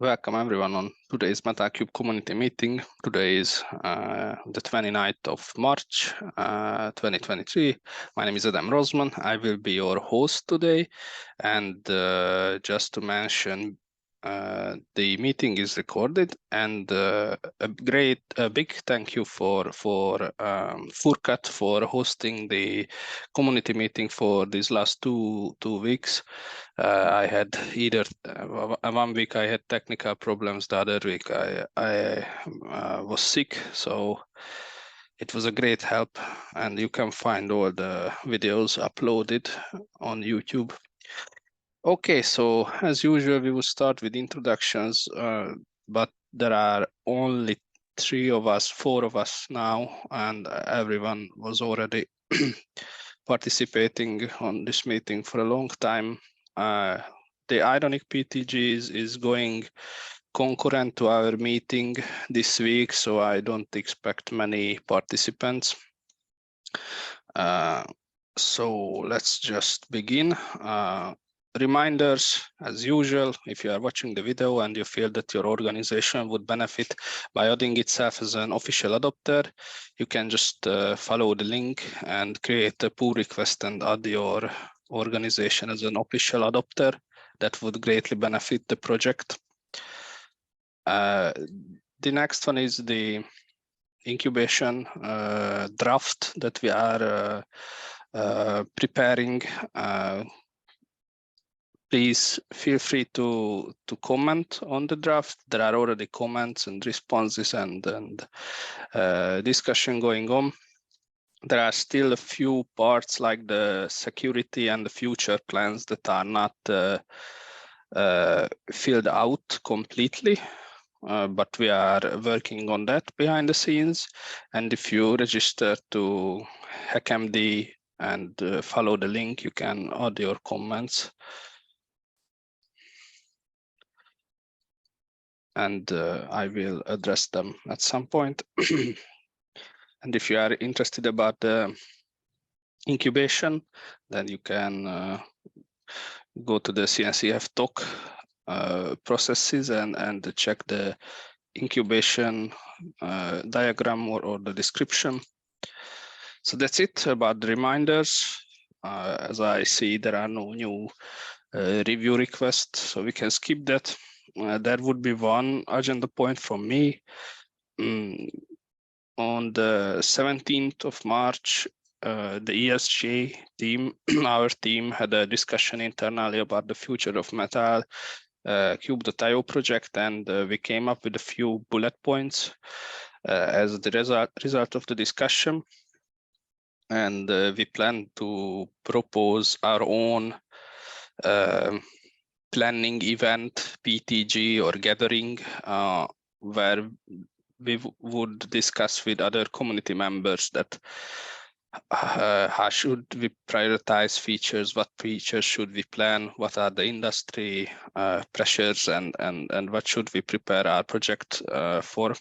Welcome everyone on today's Metal3 Community meeting. Today is the 29th of March 2023. My name is Adam Rosman. I will be your host today. And just to mention, the meeting is recorded, and a big thank you for Furkat for hosting the community meeting for these last two weeks. I had either 1 week I had technical problems, the other week I was sick, so it was a great help, and you can find all the videos uploaded on YouTube. Okay, so as usual, we will start with introductions, but there are only 4 of us now, and everyone was already participating on this meeting for a long time. The Ironic PTG is going concurrent to our meeting this week, so I don't expect many participants. So let's just begin. Reminders, as usual, if you are watching the video and you feel that your organization would benefit by adding itself as an official adopter, you can just follow the link and create a pull request and add your organization as an official adopter. That would greatly benefit the project. The next one is the incubation draft that we are preparing. Please feel free to comment on the draft. There are already comments and responses and discussion going on. There are still a few parts like the security and the future plans that are not filled out completely, but we are working on that behind the scenes. And if you register to HackMD and follow the link, you can add your comments. And I will address them at some point. And if you are interested about the incubation, then you can go to the CNCF talk processes and check the incubation diagram or the description. So that's it about the reminders. As I see, there are no new review requests, so we can skip that. There would be one agenda point from me. On the 17th of March, the ESG team, our team, had a discussion internally about the future of Metal3 project, and we came up with a few bullet points as the result of the discussion. And we plan to propose our own planning event, PTG or gathering, where we would discuss with other community members that how should we prioritize features, what features should we plan, what are the industry pressures, and what should we prepare our project for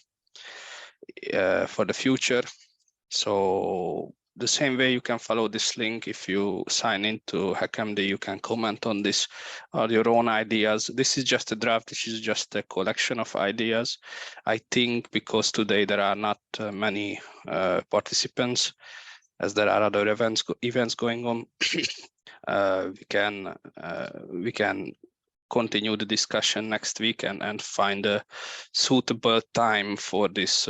the future. So the same way you can follow this link. If you sign into HackMD, you can comment on this or your own ideas. This is just a draft. This is just a collection of ideas. I think because today there are not many participants, as there are other events going on, we can continue the discussion next week and find a suitable time for this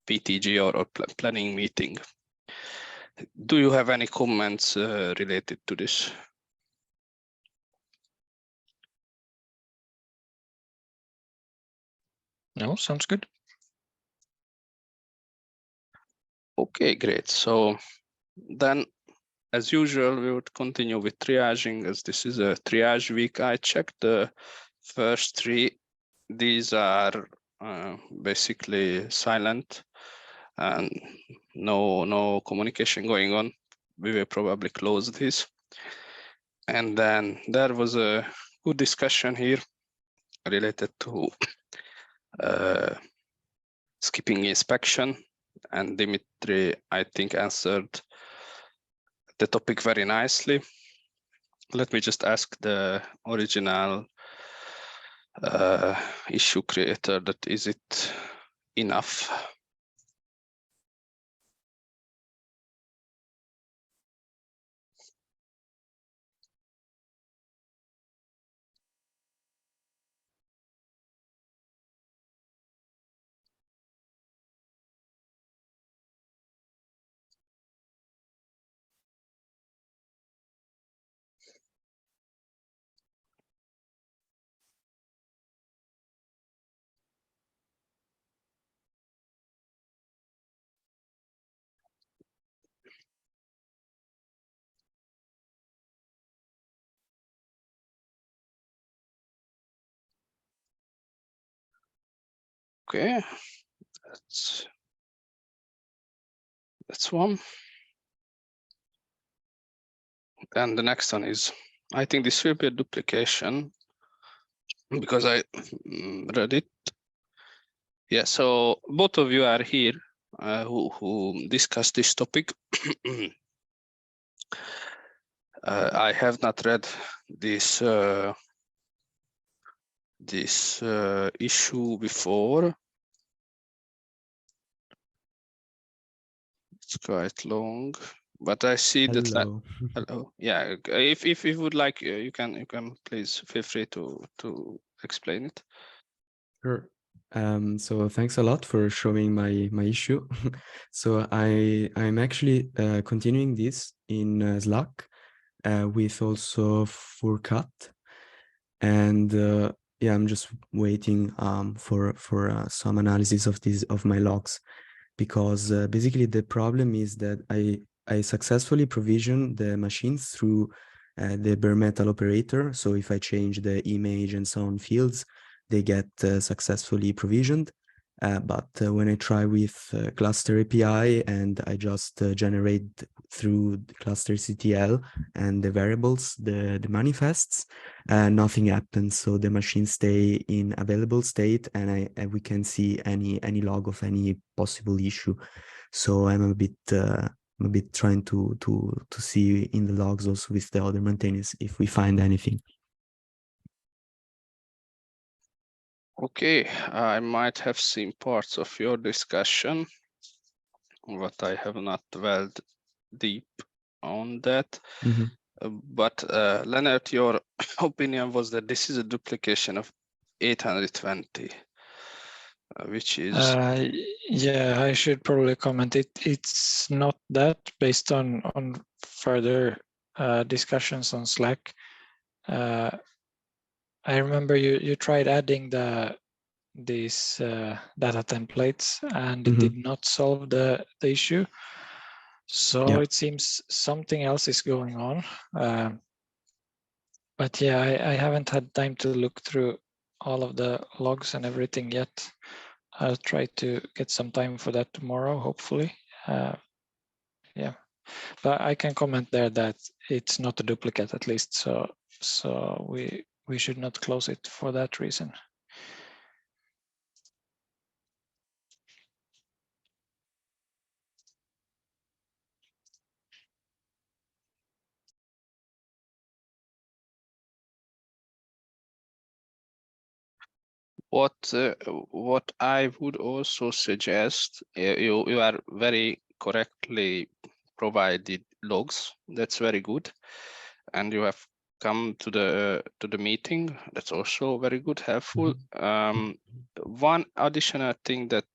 PTG or planning meeting. Do you have any comments related to this? No, sounds good. Okay, great. So then, as usual, we would continue with triaging, as this is a triage week. I checked the first 3. These are basically silent and no communication going on. We will probably close this. And then there was a good discussion here related to skipping inspection, and Dimitri, I think, answered the topic very nicely. Let me just ask the original issue creator, that is it enough? Okay, that's one. And the next one is, I think this will be a duplication because I read it. Yeah, so both of you are here who discussed this topic. I have not read this issue before. It's quite long, but I see that. Hello. Yeah, if you would like, you can please feel free to explain it. Sure. So thanks a lot for showing my issue. So I'm actually continuing this in Slack with also Furkat, and yeah, I'm just waiting for some analysis of my logs, because basically the problem is that I successfully provision the machines through the bare metal operator. So if I change the image and so on fields, they get successfully provisioned. But when I try with cluster API and I just generate through the cluster CTL and the variables, the manifests, nothing happens. So the machines stay in available state, and we can see any log of any possible issue. So I'm a bit trying to see in the logs also with the other maintainers if we find anything. Okay, I might have seen parts of your discussion, but I have not dwelled deep on that. But Leonard, your opinion was that this is a duplication of 820, which is... Yeah, I should probably comment. It's not that, based on further discussions on Slack. I remember you tried adding these data templates, and it did not solve the issue. So it seems something else is going on. But yeah, I haven't had time to look through all of the logs and everything yet. I'll try to get some time for that tomorrow, hopefully. Yeah, but I can comment there that it's not a duplicate, at least. So we should not close it for that reason. What I would also suggest, you are very correctly provided logs. That's very good, and you have come to the meeting. That's also very good, helpful. One additional thing that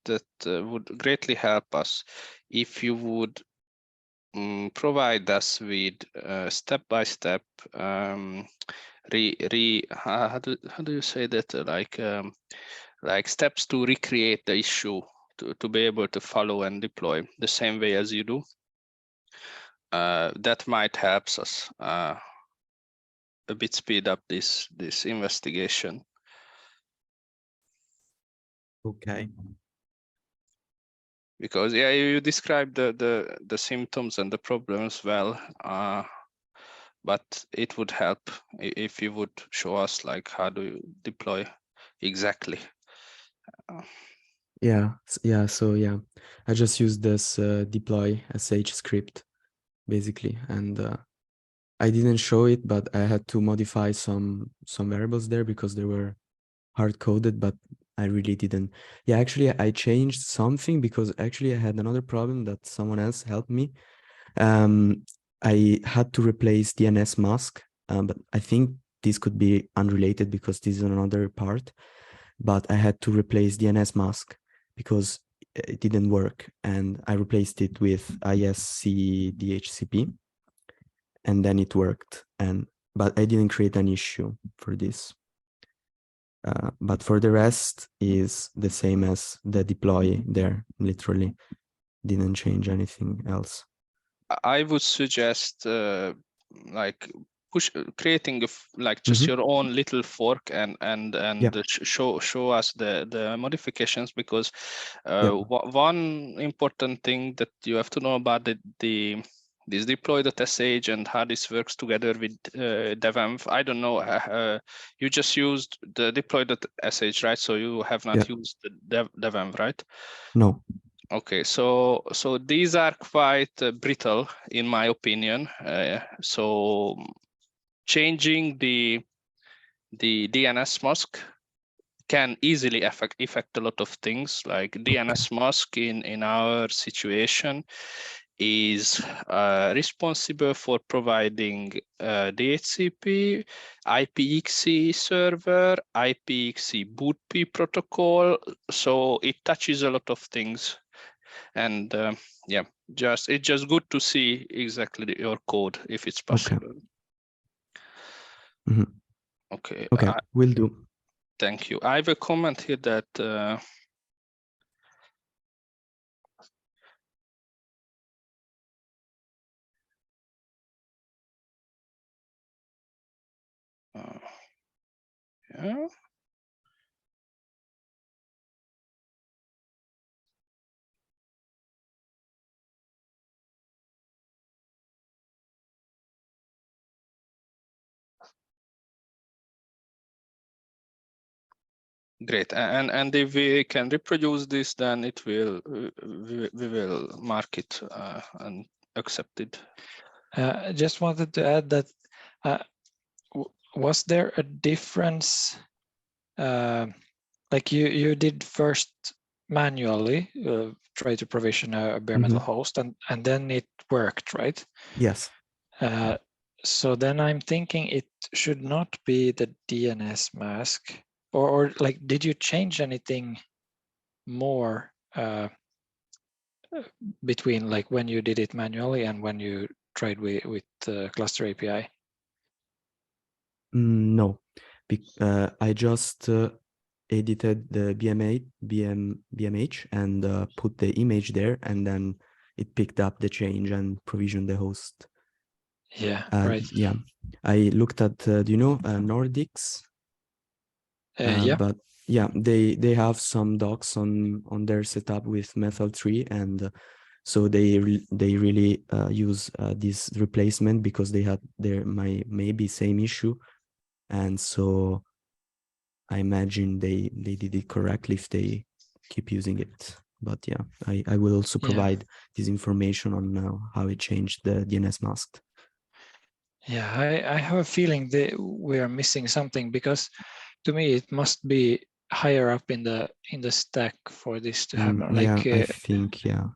would greatly help us, if you would provide us with step-by-step how do you say that, like steps to recreate the issue to be able to follow and deploy the same way as you do. That might help us a bit speed up this investigation. Okay. Because yeah, you described the symptoms and the problems well, but it would help if you would show us like how do you deploy exactly. Yeah. So yeah, I just used this deploy sh script basically, and I didn't show it, but I had to modify some variables there because there were hard-coded, but I really didn't. Yeah, actually, I changed something because actually I had another problem that someone else helped me. I had to replace DNS mask, but I think this could be unrelated because this is another part. But I had to replace DNS mask because it didn't work, and I replaced it with ISC DHCP, and then it worked. But I didn't create an issue for this. But for the rest is the same as the deploy there, literally didn't change anything else. I would suggest like creating like just your own little fork and show us the modifications, because one important thing that you have to know about this deploy.sh and how this works together with devenv. I don't know. You just used the deploy.sh, right? So you have not used the devenv, right? No. Okay, so these are quite brittle, in my opinion. So changing the DNS mask can easily affect a lot of things. Like DNS mask in our situation is responsible for providing DHCP, IPXE server, IPXE bootp protocol. So it touches a lot of things. And yeah, it's just good to see exactly your code if it's possible. Okay. Okay, will do. Thank you. I have a comment here that yeah. Great, and if we can reproduce this, then it will we will mark it and accept it. I just wanted to add that was there a difference? Like you did first manually try to provision a bare metal host, and then it worked, right? Yes. So then I'm thinking it should not be the DNS mask, or like, did you change anything more between like when you did it manually and when you tried with cluster API? No, I just edited the BMH and put the image there, and then it picked up the change and provisioned the host. Yeah, right. Yeah, I looked at, do you know Nordics? Yeah. But yeah, they have some docs on their setup with Metal3, and so they really use this replacement because they had their maybe same issue, and so I imagine they did it correctly if they keep using it. But yeah, I will also provide this information on how it changed the DNS mask. Yeah, I have a feeling that we are missing something, because to me it must be higher up in the stack for this to happen. Like yeah, I think yeah.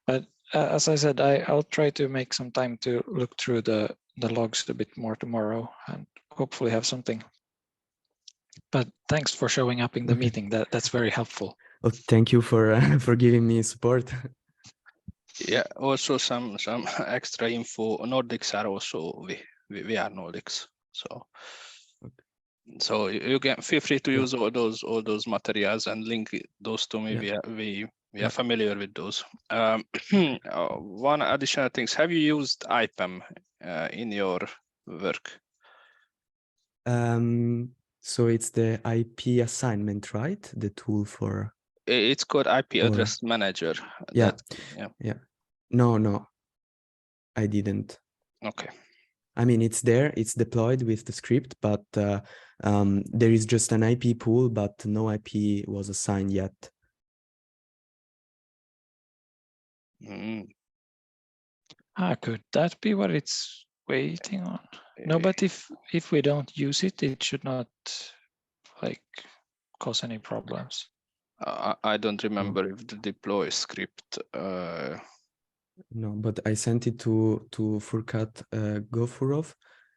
But as I said, I'll try to make some time to look through the logs a bit more tomorrow and hopefully have something. But thanks for showing up in the meeting. That's very helpful. Well, thank you for for giving me support. Yeah, also some extra info. Nordics are also we are Nordics, so so you can feel free to use all those materials and link those to me. We are familiar with those. One additional things: have you used IPAM in your work? So it's the IP assignment, right? The tool for. It's called IP address manager. Yeah. Yeah. No, I didn't. Okay. I mean, it's there, it's deployed with the script, but there is just an IP pool, but no IP was assigned yet. Could that be what it's waiting on? No, but if we don't use it, it should not like cause any problems. I don't remember if the deploy script. No, but I sent it to Furkat Gofurov,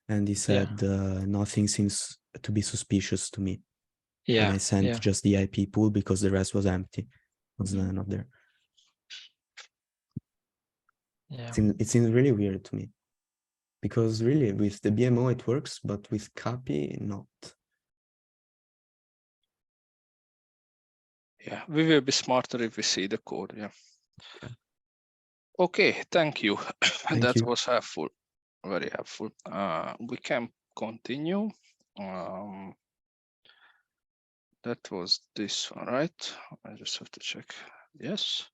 and he said nothing seems to be suspicious to me. Yeah, and I sent just the IP pool because the rest was empty, was not there. Yeah, It seems really weird to me, because really with the BMO it works, but with CAPI not. Yeah, we will be smarter if we see the code. Yeah. Okay, thank you. That was helpful, very helpful. We can continue. That was this one, right? I just have to check. Yes.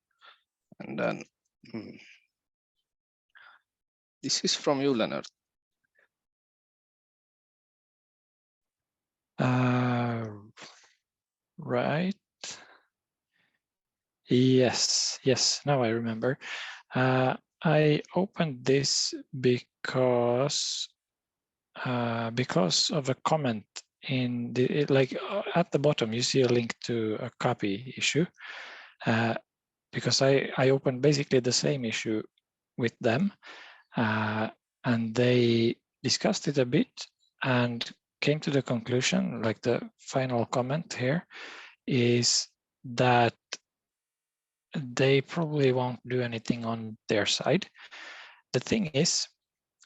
And then this is from you, Leonard. Right. Yes, now I remember. I opened this because of a comment in the at the bottom. You see a link to a copy issue. Because I opened basically the same issue with them, and they discussed it a bit and came to the conclusion, like the final comment here, is that they probably won't do anything on their side. The thing is,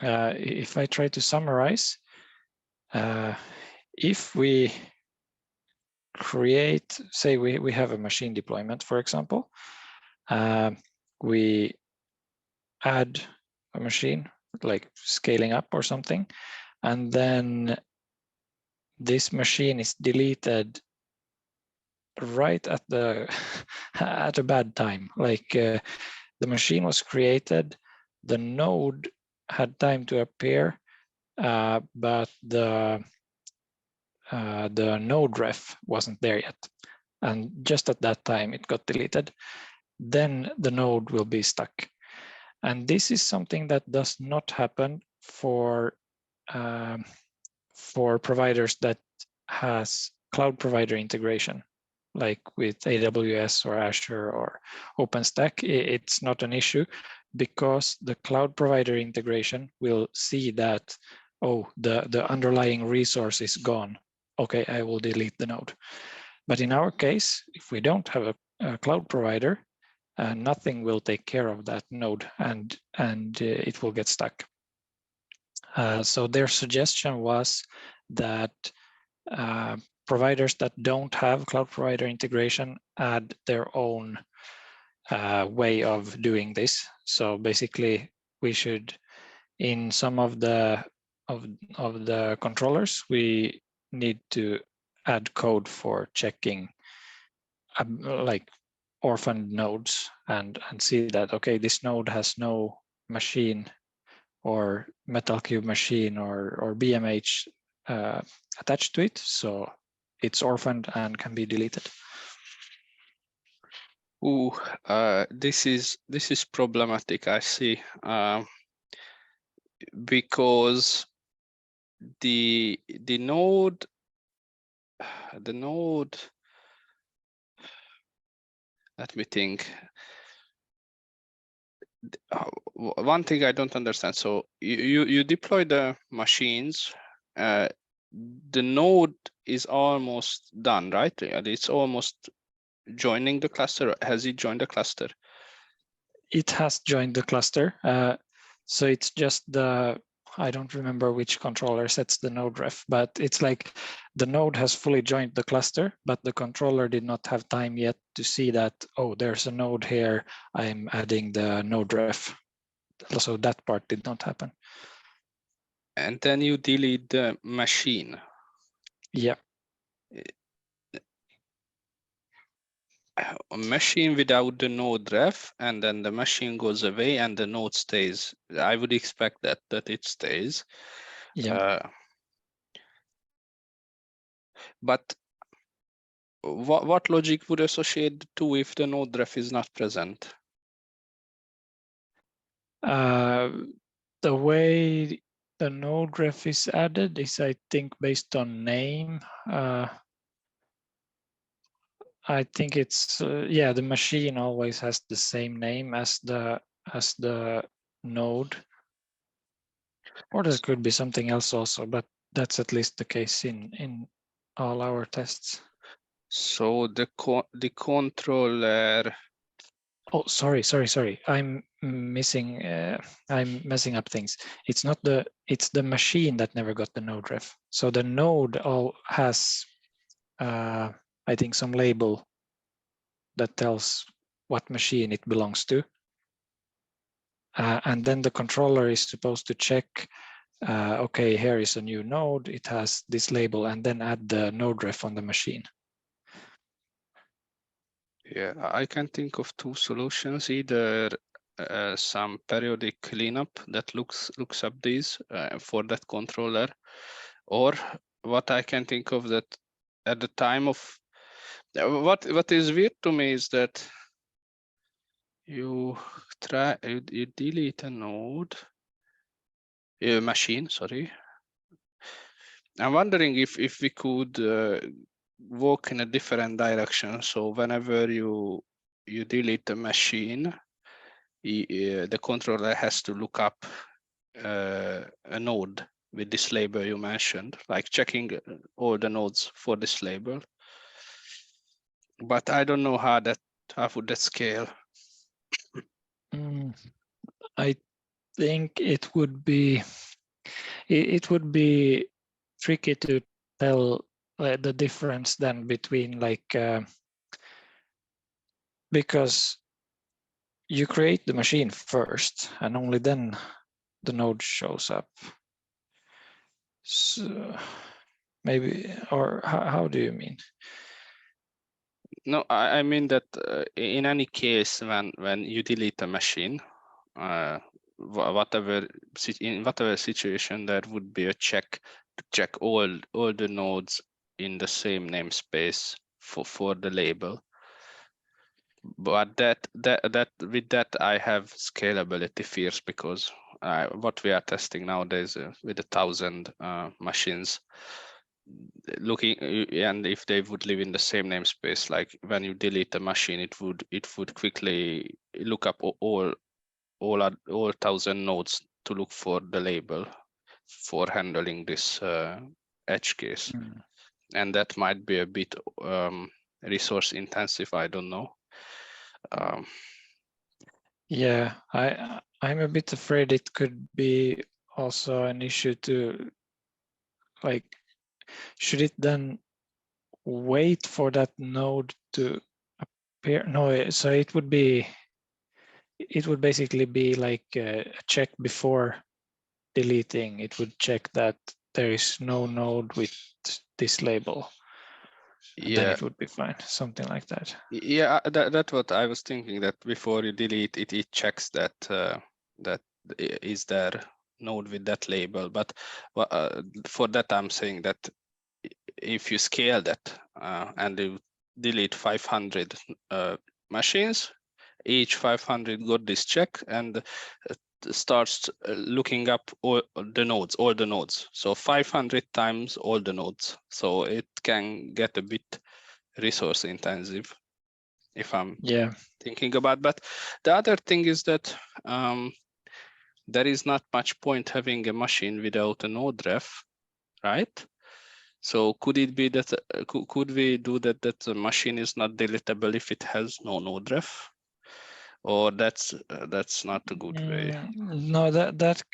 if I try to summarize, if we create, say we have a machine deployment, for example, we add a machine, like scaling up or something, and then this machine is deleted right at the at a bad time. Like the machine was created, the node had time to appear, but the node ref wasn't there yet, and just at that time it got deleted. Then the node will be stuck, and this is something that does not happen for providers that has cloud provider integration, like with AWS or Azure or OpenStack. It's not an issue because the cloud provider integration will see that, oh, the underlying resource is gone. Okay, I will delete the node. But in our case, if we don't have a cloud provider, nothing will take care of that node, and it will get stuck. So their suggestion was that providers that don't have cloud provider integration add their own way of doing this. So basically, we should, in some of the controllers, we need to add code for checking like orphaned nodes and see that, okay, this node has no machine or Metal3 machine or BMH attached to it, so it's orphaned and can be deleted. Ooh, this is problematic, I see, because the node, let me think. One thing I don't understand. So you deploy the machines. The node is almost done, right? It's almost joining the cluster. Has it joined the cluster? It has joined the cluster. So it's just I don't remember which controller sets the node ref, but it's like the node has fully joined the cluster, but the controller did not have time yet to see that, oh, there's a node here, I'm adding the node ref. So that part did not happen. And then you delete the machine. Yeah. A machine without the node ref, and then the machine goes away and the node stays. I would expect that it stays. Yeah. But what logic would associate the two if the node ref is not present? The way the node ref is added is, I think, based on name. I think it's yeah, the machine always has the same name as the node, or there could be something else also, but that's at least the case in all our tests. So the controller. Oh, sorry. I'm missing. I'm messing up things. It's not it's the machine that never got the node ref. So the node all has, I think, some label that tells what machine it belongs to, and then the controller is supposed to check. Okay, here is a new node. It has this label, and then add the node ref on the machine. Yeah, I can think of two solutions. Either some periodic cleanup that looks up these for that controller, or what I can think of that at the time of what is weird to me is that you delete a node, machine, sorry. I'm wondering if we could walk in a different direction. So whenever you delete a machine, the controller has to look up a node with this label you mentioned, like checking all the nodes for this label. But I don't know how would that scale. I think it would be tricky to tell the difference then between because you create the machine first and only then the node shows up. So maybe, or how do you mean? No, I mean that in any case, when you delete a machine, whatever situation, there would be a check to check all the nodes in the same namespace for the label. But with that I have scalability fears, because what we are testing nowadays with 1,000 machines, looking and if they would live in the same namespace, like when you delete a machine, it would quickly look up all 1,000 nodes to look for the label for handling this edge case. And that might be a bit resource intensive, I don't know. Yeah, I'm a bit afraid it could be also an issue to, like, should it then wait for that node to appear? No, so it would basically be like a check before deleting. It would check that there is no node with this label, and then it would be fine, something like that. Yeah, that's what I was thinking, that before you delete it, it checks that that is there node with that label. But for that, I'm saying that if you scale that and you delete 500 machines, each 500 got this check and starts looking up all the nodes. So 500 times all the nodes. So it can get a bit resource intensive, if I'm thinking about. But the other thing is that there is not much point having a machine without a node ref, right? So could it be that could we do that the machine is not deletable if it has no node ref, or that's not a good way? No, that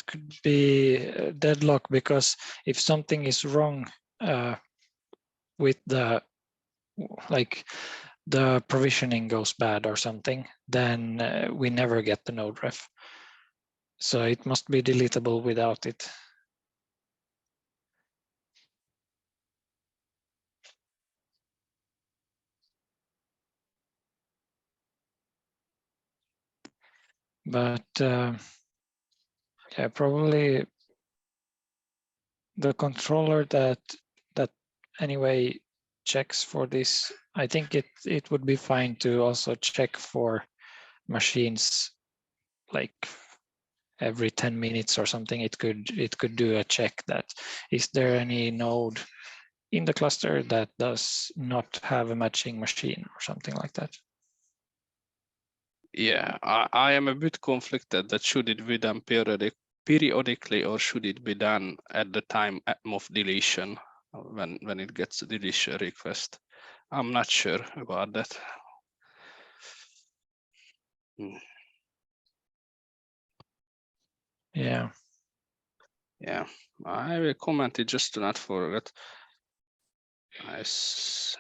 could be a deadlock, because if something is wrong with the provisioning goes bad or something, then we never get the node ref. So it must be deletable without it. But yeah, probably the controller that anyway checks for this, I think it would be fine to also check for machines like every 10 minutes or something. It could do a check that is there any node in the cluster that does not have a matching machine or something like that. Yeah, I am a bit conflicted that should it be done periodically or should it be done at the time of deletion when it gets a deletion request. I'm not sure about that. Yeah. Yeah, I will comment it just to not forget. Nice.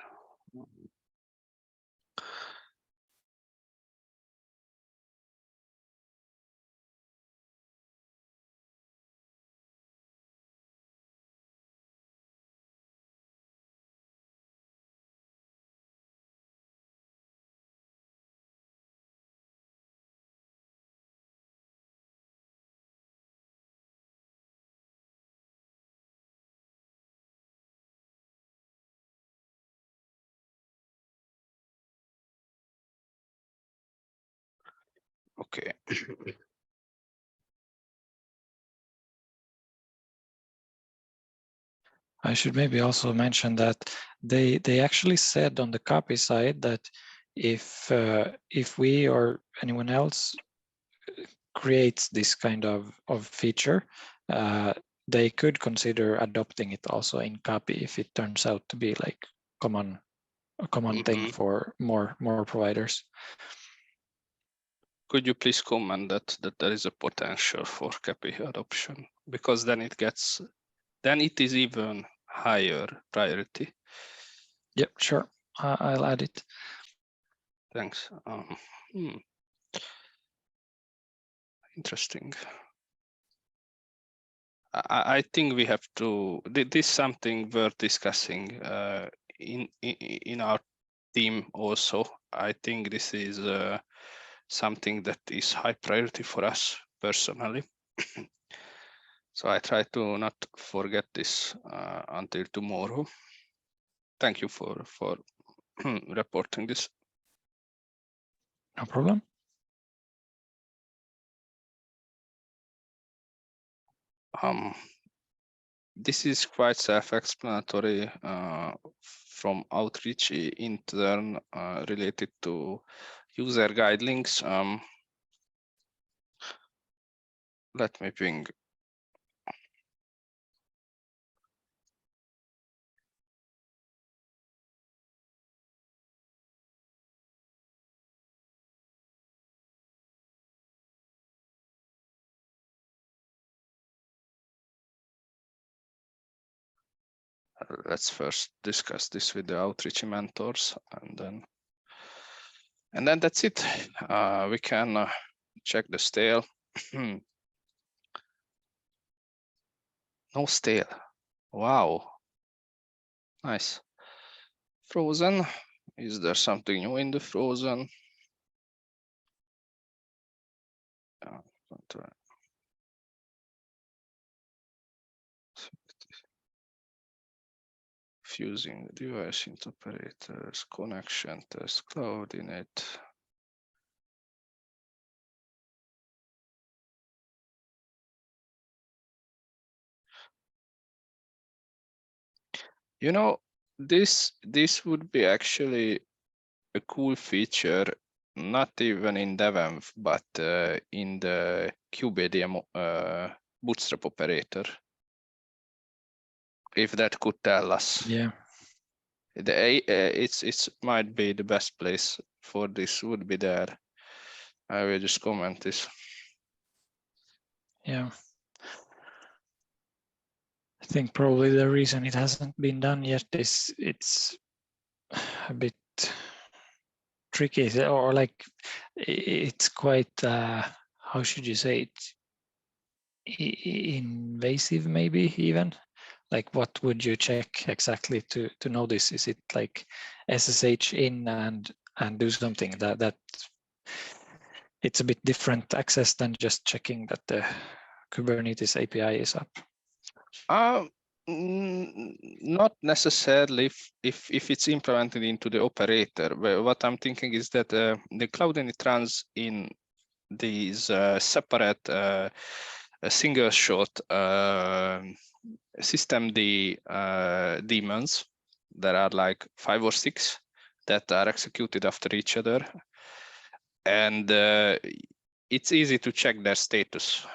Okay. I should maybe also mention that they actually said on the copy side that if we or anyone else creates this kind of feature, they could consider adopting it also in copy if it turns out to be like a common thing for more providers. Could you please comment that there is a potential for copy adoption, because then it is even higher priority. Yep, sure. I'll add it. Thanks. Interesting. I think we have to. This is something worth discussing in our team also. I think this is something that is high priority for us personally. So I try to not forget this until tomorrow. Thank you for reporting this. No problem. This is quite self-explanatory from outreach intern related to user guide links. Let me ping. Let's first discuss this with the outreach mentors, and then that's it. We can check the stale. No stale. Wow. Nice. Frozen. Is there something new in the frozen? Fusing device into operators, connection test, cloud init. You know, this would be actually a cool feature, not even in devenv, but in the QBDM bootstrap operator. If that could tell us. Yeah. It's might be the best place for this would be there. I will just comment this. Yeah. I think probably the reason it hasn't been done yet is it's a bit tricky, or like it's quite how should you say it, invasive maybe even. Like what would you check exactly to know this? Is it like SSH in and do something that it's a bit different access than just checking that the Kubernetes API is up? Not necessarily if it's implemented into the operator. But what I'm thinking is that the cloud init runs in these separate single shot system daemons. There are like 5 or 6 that are executed after each other, and it's easy to check their status.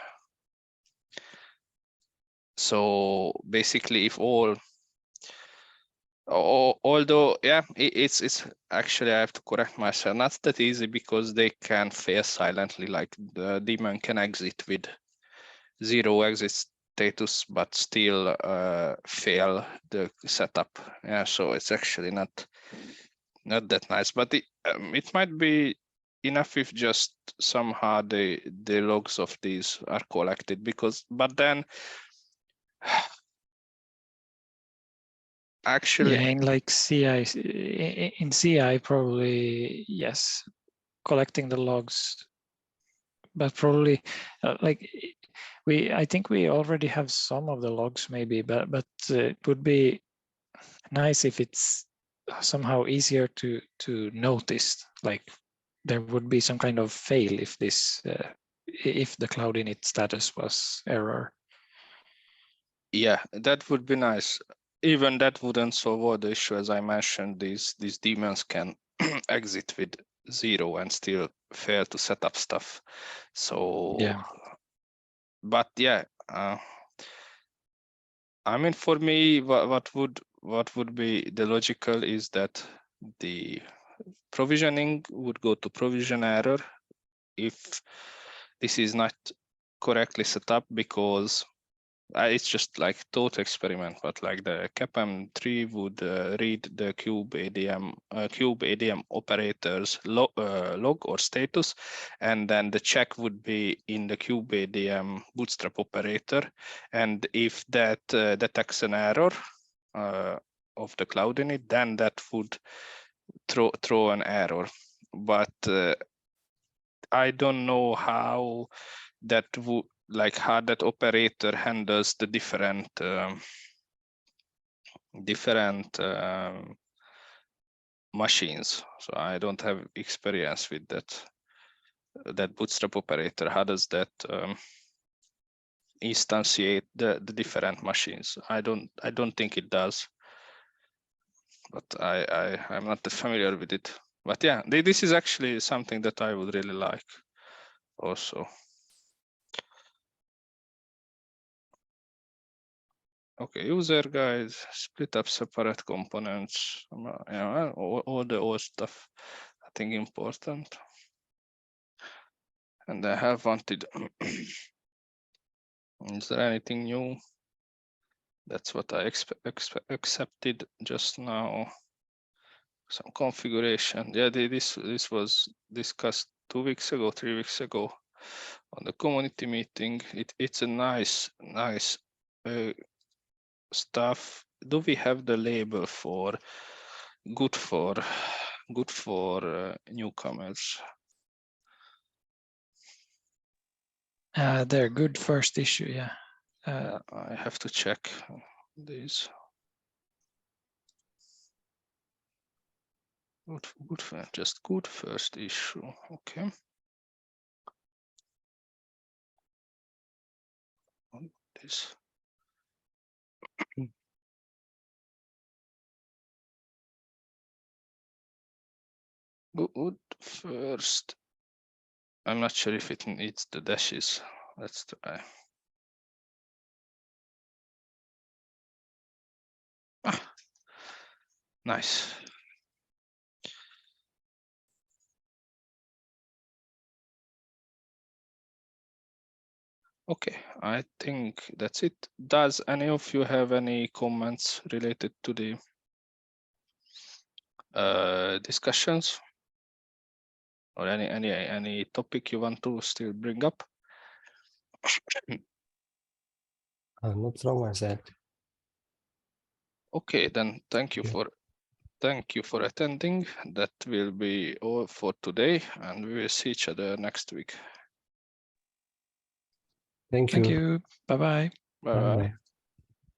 So basically, if although yeah, it's actually, I have to correct myself, not that easy, because they can fail silently. Like the daemon can exit with 0 exit status, but still fail the setup. Yeah, so it's actually not that nice, but it might be enough if just somehow the logs of these are collected, because but then actually, yeah, in like CI, in CI probably yes, collecting the logs, but probably like I think we already have some of the logs maybe, but it would be nice if it's somehow easier to notice, like there would be some kind of fail if this if the cloud init status was error. yeah, that would be nice. Even that wouldn't solve all the issue. As I mentioned, these daemons can exit with 0 and still fail to set up stuff. So Yeah, but yeah, I mean, for me, what would be the logical is that the provisioning would go to provision error if this is not correctly set up, because it's just like thought experiment, but like the CAPM3 would read the cube ADM operators log or status, and then the check would be in the cube ADM bootstrap operator, and if that detects an error of the cloud init, then that would throw an error. But I don't know how that would, like how that operator handles the different machines. So I don't have experience with that bootstrap operator. How does that instantiate the different machines? I don't think it does, but I'm not that familiar with it. But yeah, this is actually something that I would really like also. Okay, user guides, split up separate components, all the old stuff, I think important. And I have wanted, is there anything new? That's what I accepted just now. Some configuration. Yeah, this was discussed 2 weeks ago, 3 weeks ago on the community meeting. It's a nice stuff. Do we have the label for good for newcomers? they're good first issue. Yeah, I have to check these. Just good first issue. Okay. This. Good first. I'm not sure if it needs the dashes. Let's try. Nice. Okay, I think that's it. Does any of you have any comments related to the discussions, or any topic you want to still bring up? Not from my side. Okay, then thank you for attending. That will be all for today, and we will see each other next week. Thank thank you. you. Bye bye. Bye bye. Bye.